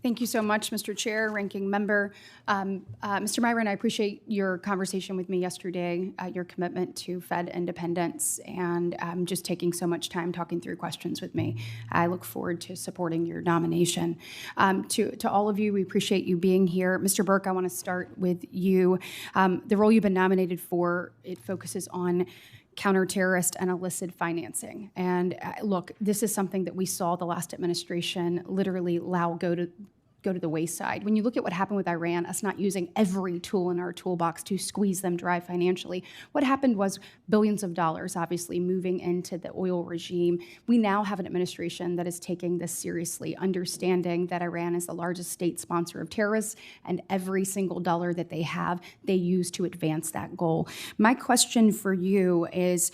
Thank you so much, Mr. Chair, Ranking Member. Mr. Myron, I appreciate your conversation with me yesterday, your commitment to Fed independence, and just taking so much time talking through questions with me. I look forward to supporting your nomination. To all of you, we appreciate you being here. Mr. Burke, I want to start with you. The role you've been nominated for, it focuses on counter-terrorist and illicit financing. And look, this is something that we saw the last administration literally allow go to the wayside. When you look at what happened with Iran, us not using every tool in our toolbox to squeeze them dry financially, what happened was billions of dollars obviously moving into the oil regime. We now have an administration that is taking this seriously, understanding that Iran is the largest state sponsor of terrorists, and every single dollar that they have, they use to advance that goal. My question for you is,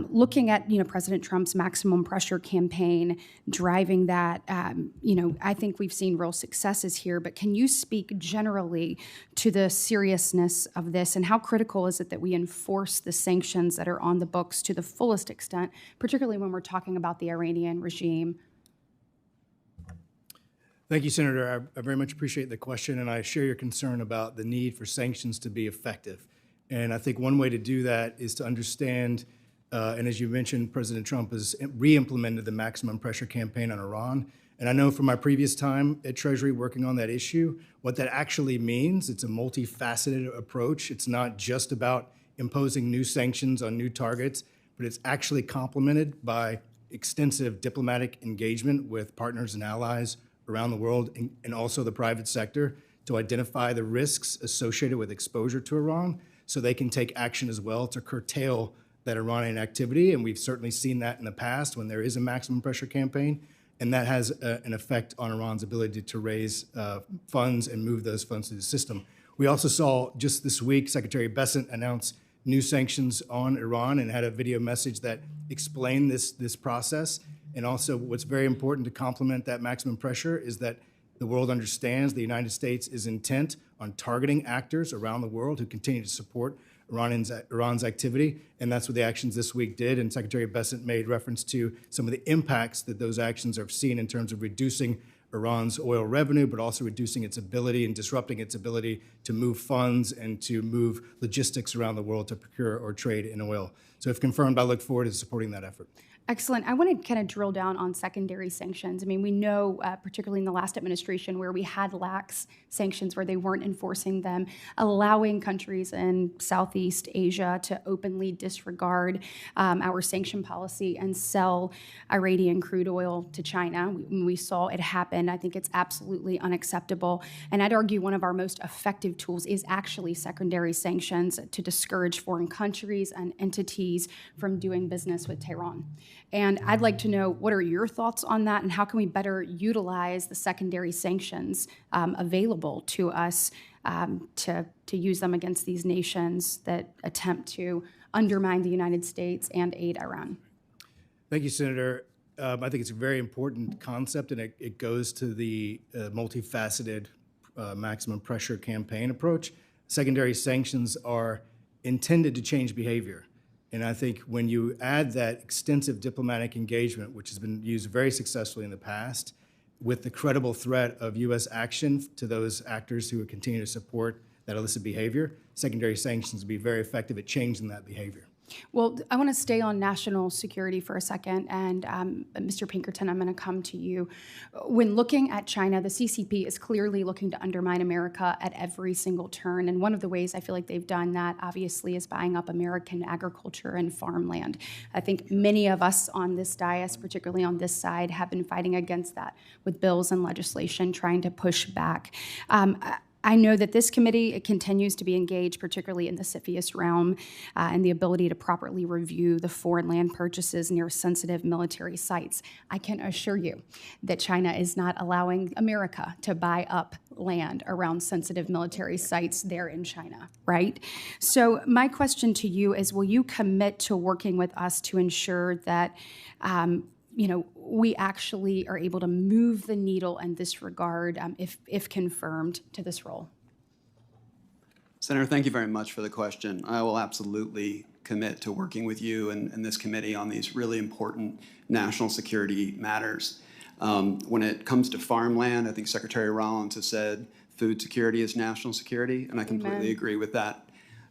looking at President Trump's maximum pressure campaign, driving that, I think we've seen real successes here, but can you speak generally to the seriousness of this, and how critical is it that we enforce the sanctions that are on the books to the fullest extent, particularly when we're talking about the Iranian regime? Thank you, Senator. I very much appreciate the question, and I share your concern about the need for sanctions to be effective. And I think one way to do that is to understand, and as you mentioned, President Trump has re-implemented the maximum pressure campaign on Iran. And I know from my previous time at Treasury working on that issue, what that actually means. It's a multifaceted approach. It's not just about imposing new sanctions on new targets, but it's actually complemented by extensive diplomatic engagement with partners and allies around the world, and also the private sector, to identify the risks associated with exposure to Iran so they can take action as well to curtail that Iranian activity. And we've certainly seen that in the past when there is a maximum pressure campaign. And that has an effect on Iran's ability to raise funds and move those funds through the system. We also saw just this week, Secretary Bessent announce new sanctions on Iran and had a video message that explained this process. And also what's very important to complement that maximum pressure is that the world understands the United States is intent on targeting actors around the world who continue to support Iran's activity, and that's what the actions this week did. And Secretary Bessent made reference to some of the impacts that those actions are seen in terms of reducing Iran's oil revenue, but also reducing its ability and disrupting its ability to move funds and to move logistics around the world to procure or trade in oil. So if confirmed, I look forward to supporting that effort. Excellent. I want to kind of drill down on secondary sanctions. I mean, we know, particularly in the last administration, where we had lax sanctions, where they weren't enforcing them, allowing countries in Southeast Asia to openly disregard our sanction policy and sell Iranian crude oil to China. We saw it happen. I think it's absolutely unacceptable. And I'd argue one of our most effective tools is actually secondary sanctions to discourage foreign countries and entities from doing business with Tehran. And I'd like to know, what are your thoughts on that, and how can we better utilize the secondary sanctions available to us to use them against these nations that attempt to undermine the United States and aid Iran? Thank you, Senator. I think it's a very important concept, and it goes to the multifaceted maximum pressure campaign approach. Secondary sanctions are intended to change behavior. And I think when you add that extensive diplomatic engagement, which has been used very successfully in the past, with the credible threat of U.S. action to those actors who continue to support that illicit behavior, secondary sanctions will be very effective at changing that behavior. Well, I want to stay on national security for a second, and Mr. Pinkerton, I'm going to come to you. When looking at China, the CCP is clearly looking to undermine America at every single turn, and one of the ways I feel like they've done that, obviously, is buying up American agriculture and farmland. I think many of us on this dais, particularly on this side, have been fighting against that with bills and legislation trying to push back. I know that this committee continues to be engaged, particularly in the CFIUS realm, and the ability to properly review the foreign land purchases near sensitive military sites. I can assure you that China is not allowing America to buy up land around sensitive military sites there in China, right? So my question to you is, will you commit to working with us to ensure that we actually are able to move the needle in this regard, if confirmed, to this role? Senator, thank you very much for the question. I will absolutely commit to working with you and this committee on these really important national security matters. When it comes to farmland, I think Secretary Rollins has said food security is national security, and I completely agree with that.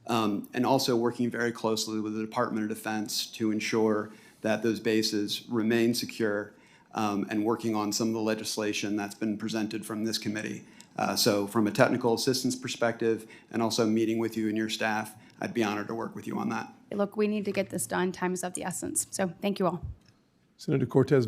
And also working very closely with the Department of Defense to ensure that those bases remain secure, and working on some of the legislation that's been presented from this committee. So from a technical assistance perspective, and also meeting with you and your staff, I'd be honored to work with you on that. Look, we need to get this done. Time is of the essence. So thank you all. Senator Cortez.